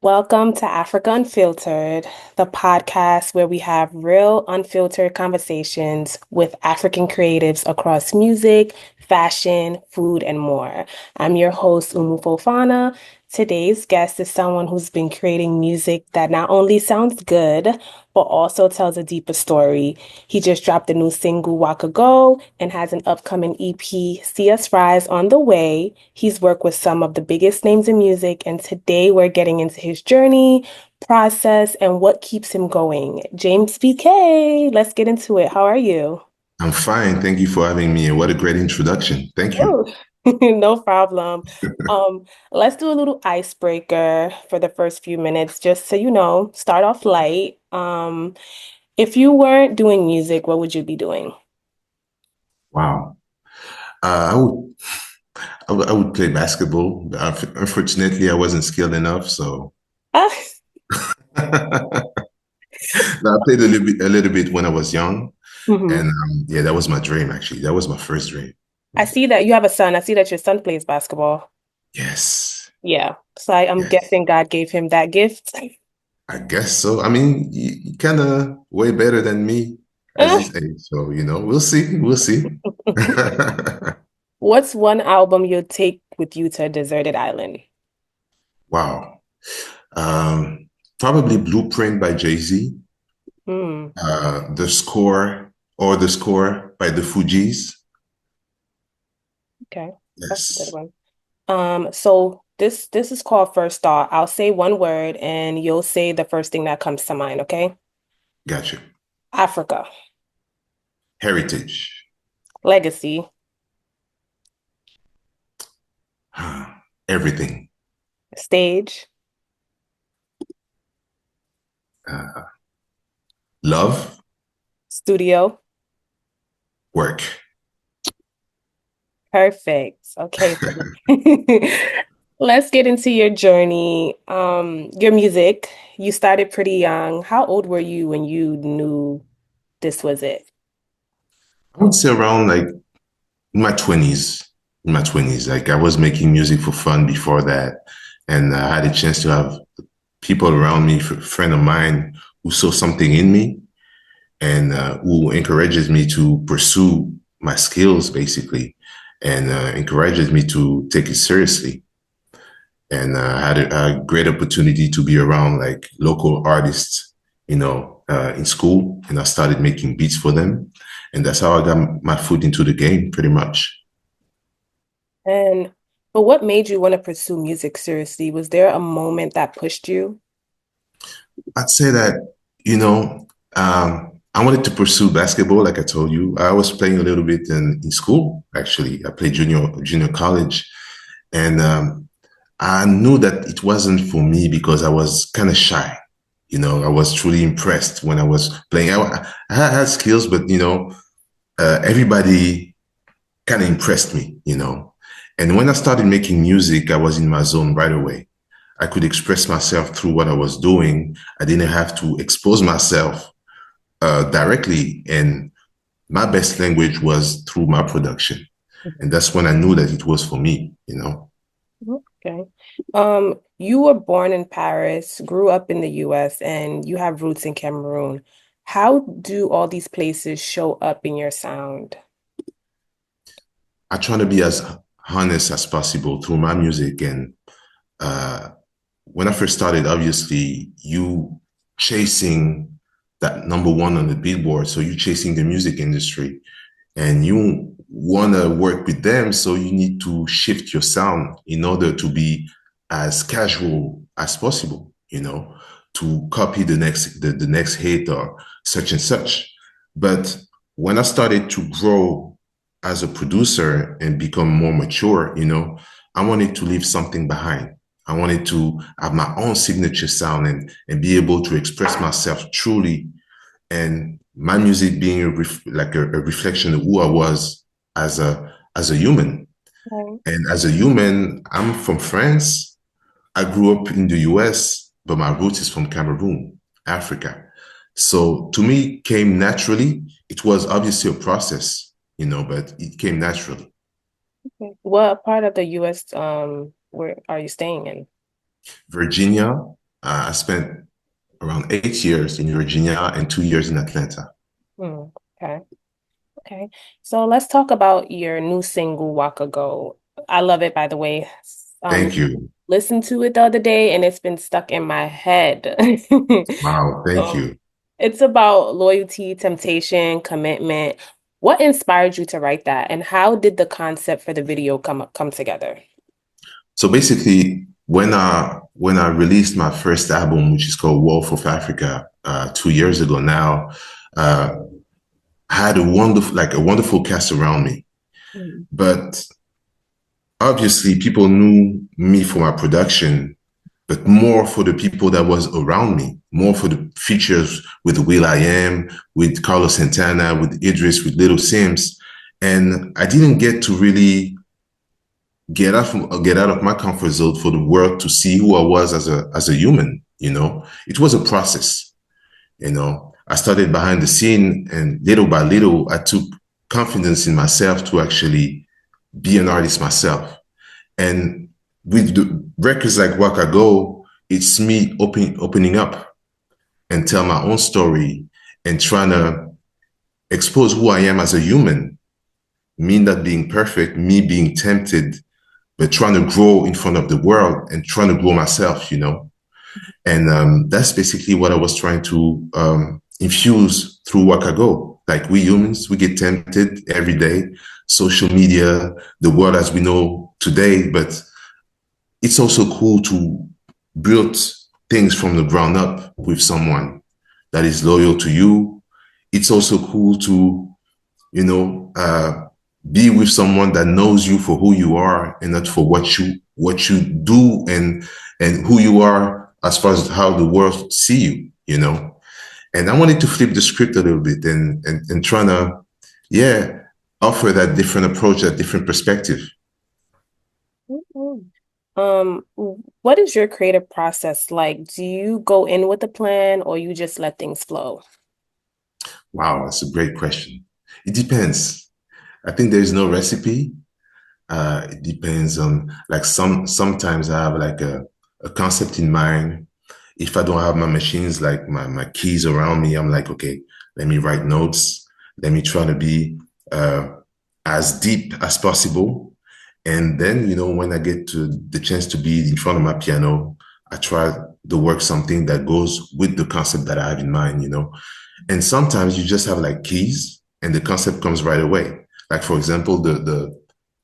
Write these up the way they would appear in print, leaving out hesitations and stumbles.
Welcome to Africa Unfiltered, the podcast where we have real, unfiltered conversations with African creatives across music, fashion, food, and more. I'm your host, Umu Fofana. Today's guest is someone who's been creating music that not only sounds good, but also tells a deeper story. He just dropped a new single, Waka Go, and has an upcoming EP, See Us Rise, on the way. He's worked with some of the biggest names in music, and today we're getting into his journey, process, and what keeps him going. James BK, let's get into it. How are you? I'm fine. Thank you for having me. And what a great introduction. Thank you. Oh, no problem. Let's do a little icebreaker for the first few minutes, just so you know, start off light. If you weren't doing music, what would you be doing? Wow. I would, I would play basketball. Unfortunately, I wasn't skilled enough, so Ah, no, I played a little bit when I was young, mhm. and yeah, that was my dream. Actually, that was my first dream. I see that you have a son. I see that your son plays basketball. Yes, Yeah. So I'm yes, guessing God gave him that gift. I guess so. I mean, you kind of way better than me at this age, so we'll see. We'll see. What's one album you'll take with you to a deserted island? Wow. Um, Probably Blueprint by Jay-Z. Hmm. The Score by the Fugees. Okay. That's a good Yes, one. So this is called First Thought. I'll say one word and you'll say the first thing that comes to mind, okay? got you. Africa, Heritage. legacy, Everything. stage, Uh, Love, studio. work. Perfect. Okay. Let's get into your journey. Your music. You started pretty young. How old were you when you knew this was it? I would say around like in my 20s. In my 20s. Like I was making music for fun before that. And I had a chance to have people around me, a friend of mine who saw something in me and who encourages me to pursue my skills basically and encourages me to take it seriously. And I had a great opportunity to be around like local artists, in school, and I started making beats for them, and that's how I got my foot into the game, pretty much. And but what made you want to pursue music seriously? Was there a moment that pushed you? I'd say that, I wanted to pursue basketball, like I told you. I was playing a little bit in school, actually. I played junior college, and I knew that it wasn't for me because I was kind of shy. I was truly impressed when I was playing. I had skills, but everybody kind of impressed me. And when I started making music, I was in my zone right away. I could express myself through what I was doing. I didn't have to expose myself directly. And my best language was through my production. And Mhm. that's when I knew that it was for me. Okay. You were born in Paris, grew up in the US, and you have roots in Cameroon. How do all these places show up in your sound? I try to be as honest as possible through my music. And uh, when I first started, obviously, you chasing that number one on the billboard. So you chasing the music industry and you want to work with them. So you need to shift your sound in order to be as casual as possible, to copy the next hit or such and such. But when I started to grow as a producer and become more mature, I wanted to leave something behind. I wanted to have my own signature sound and be able to express myself truly and my music being like a reflection of who I was as a human. Okay. And as a human, I'm from France. I grew up in the US, but my roots is from Cameroon, Africa. So to me, it came naturally. It was obviously a process, but it came naturally. Okay. What part of the US where are you staying in? Virginia, I spent around 8 years in Virginia and 2 years in Atlanta. Hmm. Okay. Okay. So let's talk about your new single, Waka Go. I love it, by the way. Thank you. Listened to it the other day and it's been stuck in my head. Wow, thank So you. it's about loyalty, temptation, commitment. What inspired you to write that, and how did the concept for the video come together? So basically, when I released my first album, which is called Wolf of Africa, 2 years ago now, uh, I had a wonderful cast around me. Mm. But obviously, people knew me for my production, but more for the people that was around me, more for the features with will.i.am, with Carlos Santana, with Idris, with Little Sims. And I didn't get to really get out of my comfort zone for the world to see who I was as a human. It was a process. I started behind the scene, and little by little, I took confidence in myself to actually be an artist myself. And with the records like Waka Go, it's me opening up and tell my own story and trying to expose who I am as a human. Me not being perfect, me being tempted, but trying to grow in front of the world and trying to grow myself. And that's basically what I was trying to infuse through Waka Go. Like we humans, we get tempted every day, social media, the world as we know today, but it's also cool to build things from the ground up with someone that is loyal to you. It's also cool to, you know, uh, be with someone that knows you for who you are and not for what you do and who you are as far as how the world see you. And I wanted to flip the script a little bit and trying to, yeah, offer that different approach, that different perspective. Mhm. What is your creative process like? Do you go in with a plan or you just let things flow? Wow, that's a great question. It depends. I think there is no recipe. It depends on like sometimes I have like a concept in mind. If I don't have my machines, like my keys around me, I'm like, okay, let me write notes. Let me try to be uh, as deep as possible. And then, when I get to the chance to be in front of my piano, I try to work something that goes with the concept that I have in mind. And sometimes you just have like keys and the concept comes right away. Like for example, the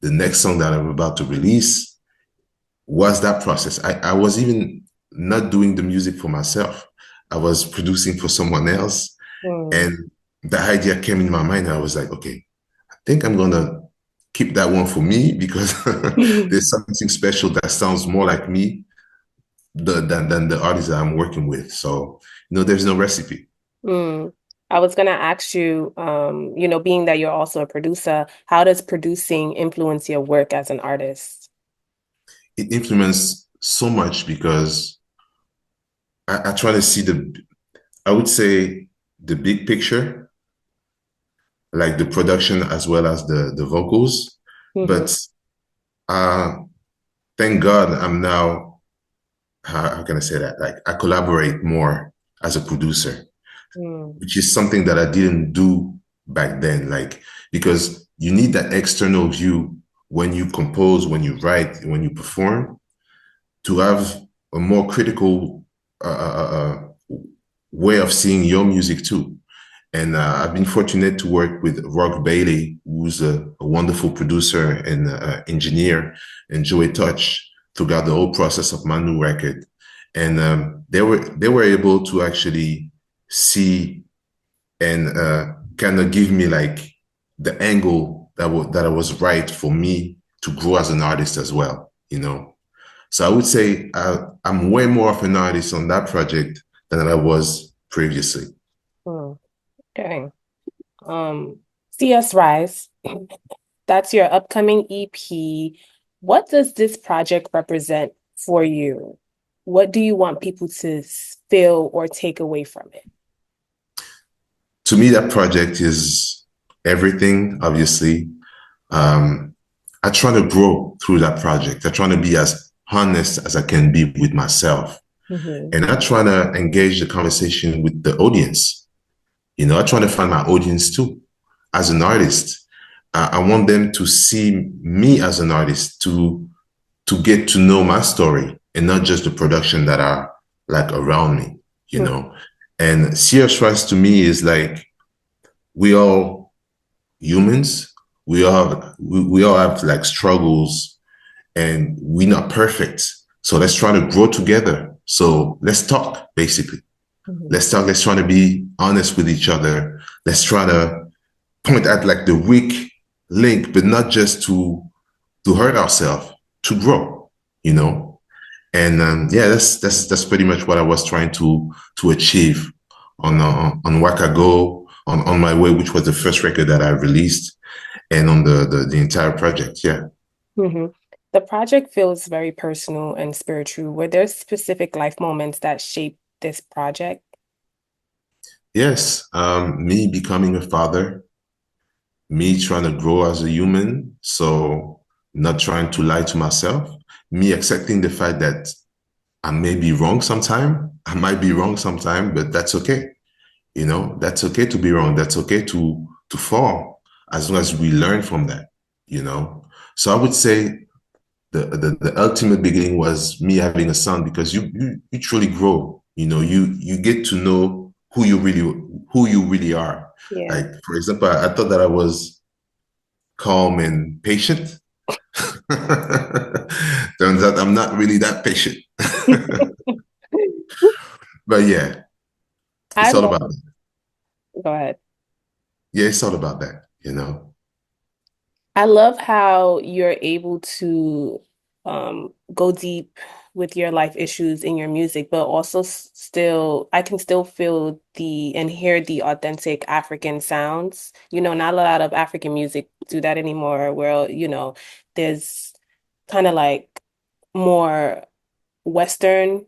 next song that I'm about to release was that process. I was even not doing the music for myself. I was producing for someone else. Hmm. And the idea came in my mind. I was like, okay, I think I'm gonna keep that one for me because there's something special that sounds more like me than the artist that I'm working with. So, there's no recipe. Hmm. I was gonna ask you, being that you're also a producer, how does producing influence your work as an artist? It influenced so much because I try to see I would say the big picture, like the production as well as the vocals. Hmm. But uh, thank God I'm now, how can I say that? Like I collaborate more as a producer, Hmm. which is something that I didn't do back then. Like, because you need that external view when you compose, when you write, when you perform, to have a more critical way of seeing your music too. And I've been fortunate to work with Rock Bailey, who's a wonderful producer and engineer, and Joey Touch throughout the whole process of my new record. And they were able to actually see and kind of give me like the angle that I was right for me to grow as an artist as well. So I would say I'm way more of an artist on that project than I was previously. Hmm. Okay. Um, CS Rise, that's your upcoming EP. What does this project represent for you? What do you want people to feel or take away from it? To me, that project is everything, obviously. Um, I try to grow through that project. I try to be as honest as I can be with myself. Hmm. And I try to engage the conversation with the audience. I try to find my audience too. As an artist, I want them to see me as an artist, to get to know my story and not just the production that are like around me, you know. And serious rights to me is like we all humans. We all have like struggles, and we're not perfect. So let's try to grow together. So let's talk, basically. Hmm. Let's talk. Let's try to be honest with each other. Let's try to point at like the weak link, but not just to hurt ourselves, to grow, you know. And yeah, that's pretty much what I was trying to achieve on Waka Go, on my way, which was the first record that I released, and on the entire project. Yeah. Hmm. The project feels very personal and spiritual. Were there specific life moments that shaped this project? Yes. Me becoming a father, me trying to grow as a human, so not trying to lie to myself, me accepting the fact that I may be wrong sometime. I might be wrong sometime, but that's okay. That's okay to be wrong. That's okay to fall, as long as we learn from that. You know. So I would say the ultimate beginning was me having a son, because you truly grow. You get to know who you really are. Yeah. Like, for example, I thought that I was calm and patient. Turns out I'm not really that patient. But yeah, I it's all love, about go ahead. yeah, it's all about that. I love how you're able to go deep with your life issues in your music, but also still, I can still feel the and hear the authentic African sounds. Not a lot of African music do that anymore, where, there's kind of like more Western,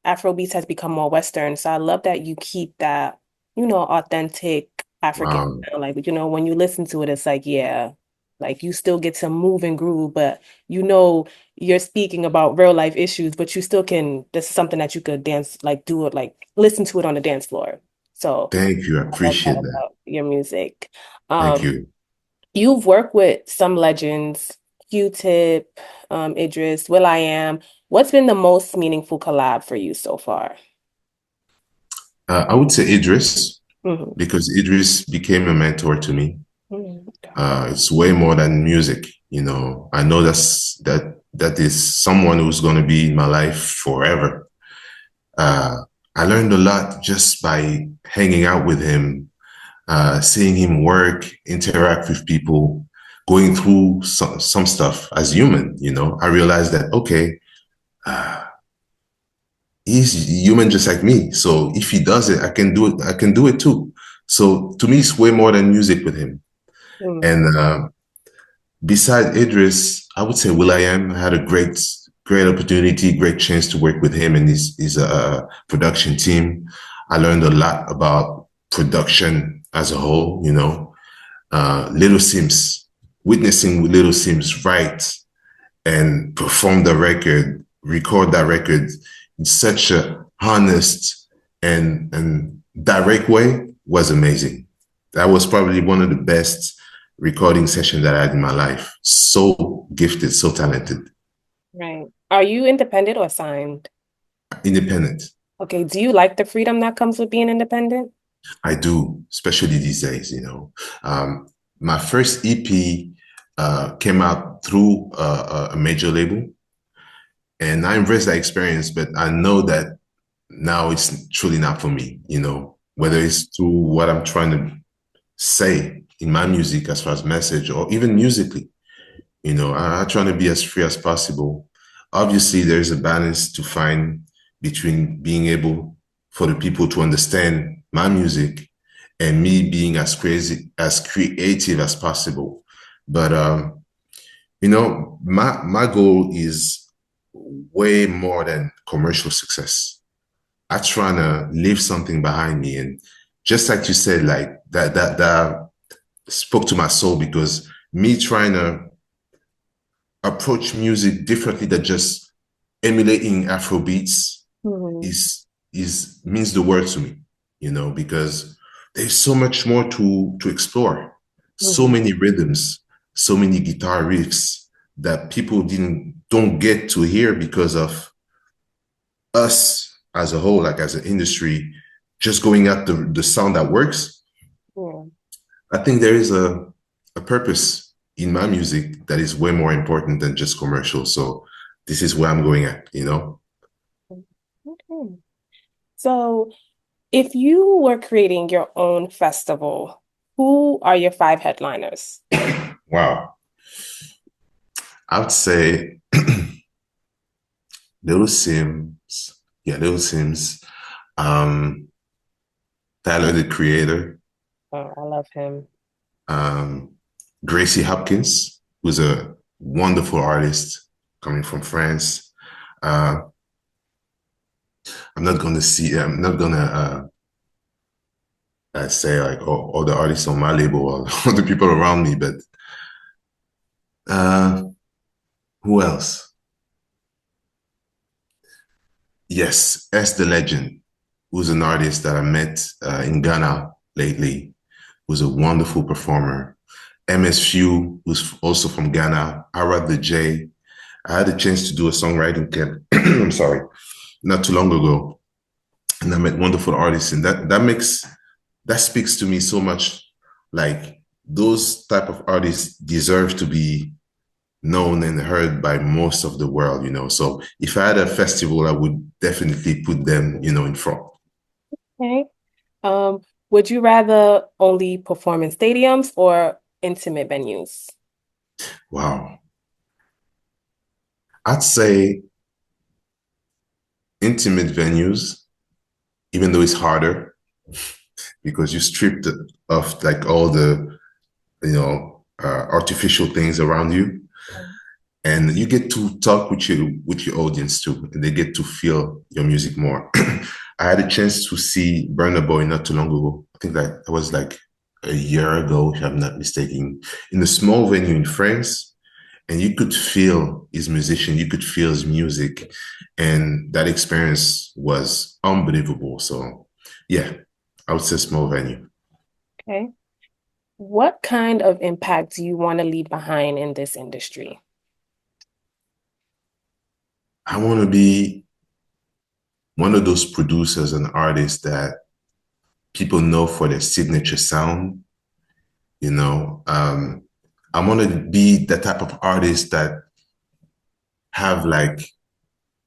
Afrobeats has become more Western. So I love that you keep that, authentic African Wow. sound. Like, when you listen to it, it's like, yeah, like you still get some move and groove, but you're speaking about real life issues, but you still can, this is something that you could dance, like do it, like listen to it on the dance floor. So Thank you. I I love that appreciate that. about your music. Thank Um, you. You've worked with some legends, Q-Tip, Idris, will.i.am. What's been the most meaningful collab for you so far? I would say Idris, Hmm. because Idris became a mentor to me. Hmm. It's way more than music. I know that is someone who's going to be in my life forever. Uh, I learned a lot just by hanging out with him, seeing him work, interact with people, going through some stuff as human. I realized that, okay, uh, he's human just like me. So if he does it, I can do it. I can do it too. So to me, it's way more than music with him. And beside Idris, I would say will.i.am had a great opportunity, great chance to work with him and his production team. I learned a lot about production as a whole. Little Sims, witnessing Little Sims write and perform the record, record that record in such a honest and direct way was amazing. That was probably one of the best recording sessions that I had in my life. So gifted, so talented, Right. Are you independent or signed? independent. Okay. Do you like the freedom that comes with being independent? I do, especially these days. My first EP came out through a major label, and I embrace that experience, but I know that now it's truly not for me, whether it's through what I'm trying to say in my music as far as message or even musically. I try to be as free as possible. Obviously, there's a balance to find between being able for the people to understand my music and me being as crazy, as creative as possible. But my goal is way more than commercial success. I trying to leave something behind me. And just like you said, like that spoke to my soul, because me trying to approach music differently than just emulating Afro beats. Mhm. is means the world to me, because there's so much more to explore. So Mhm. many rhythms, so many guitar riffs that people didn't don't get to hear because of us as a whole, like as an industry, just going at the sound that works. Yeah. I think there is a purpose in my music that is way more important than just commercial. So this is where I'm going at. Okay. So, if you were creating your own festival, who are your five headliners? Wow. I would say Little Sims. Yeah, Little Sims. Um, Tyler the Creator. Oh, I love him. Um, Gracie Hopkins, who's a wonderful artist coming from France. Uh, I'm not gonna say like all the artists on my label or all the people around me, but uh, who else? Yes, S the Legend, who's an artist that I met in Ghana lately, who's a wonderful performer. MS Few, who's also from Ghana. Arad the J. I had a chance to do a songwriting camp. I'm sorry, not too long ago, and I met wonderful artists, and that speaks to me so much. Like those type of artists deserve to be known and heard by most of the world. So if I had a festival, I would definitely put them in front. Okay. Um, would you rather only perform in stadiums or intimate venues? Wow. I'd say intimate venues, even though it's harder because you stripped of like all the artificial things around you, and you get to talk with your audience too, and they get to feel your music more. I had a chance to see Burna Boy not too long ago. I think that was like a year ago, if I'm not mistaken, in a small venue in France, and you could feel his musician, you could feel his music, and that experience was unbelievable. So, yeah, I would say small venue. Okay. What kind of impact do you want to leave behind in this industry? I want to be one of those producers and artists that people know for their signature sound. You know, I want to be the type of artist that have like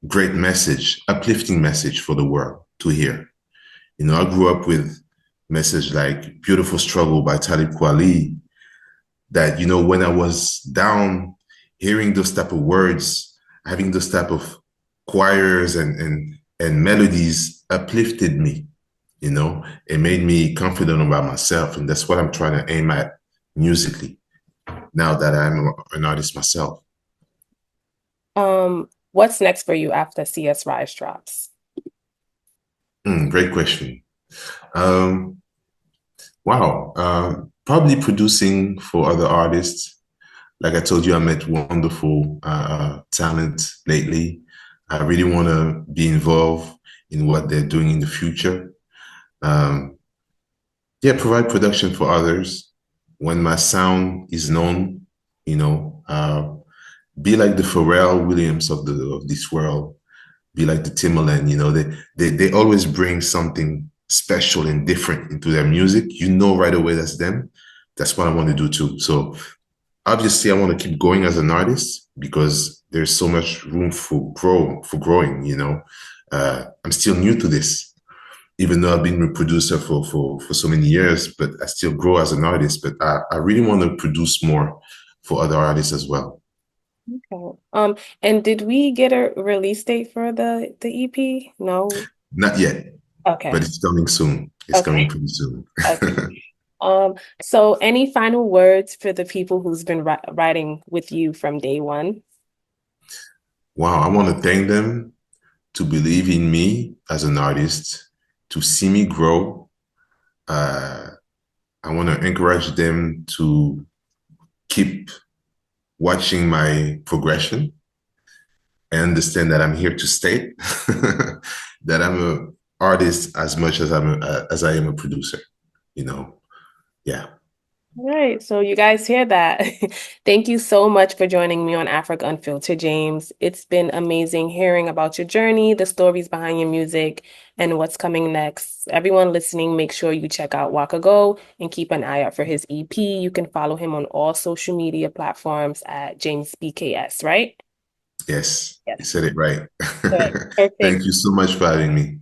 great message, uplifting message for the world to hear. I grew up with message like "Beautiful Struggle" by Talib Kweli. That when I was down, hearing those type of words, having those type of choirs and melodies uplifted me. It made me confident about myself, and that's what I'm trying to aim at musically now that I'm an artist myself. What's next for you after CS Rise drops? Great question. Um, wow. Probably producing for other artists. Like I told you, I met wonderful talent lately. I really want to be involved in what they're doing in the future. Um, yeah, provide production for others. When my sound is known, be like the Pharrell Williams of this world. Be like the Timberland. They always bring something special and different into their music. You know right away that's them. That's what I want to do too. So obviously, I want to keep going as an artist because there's so much room for growing. I'm still new to this, even though I've been a producer for so many years, but I still grow as an artist. But I really want to produce more for other artists as well. Okay. And did we get a release date for the EP? No. Not yet, but Okay. it's coming soon. It's coming Okay. pretty soon. Okay. So any final words for the people who's been writing with you from day one? Wow, I want to thank them to believe in me as an artist, to see me grow. Uh, I want to encourage them to keep watching my progression and understand that I'm here to stay, that I'm a artist as much as as I am a producer, you know. Yeah. All right, so you guys hear that. Thank you so much for joining me on Africa Unfiltered, James. It's been amazing hearing about your journey, the stories behind your music, and what's coming next. Everyone listening, make sure you check out Waka Go and keep an eye out for his EP. You can follow him on all social media platforms at James BKS, right? Yes, Yes. you said it right. All right. Thank Perfect. you so much for having me.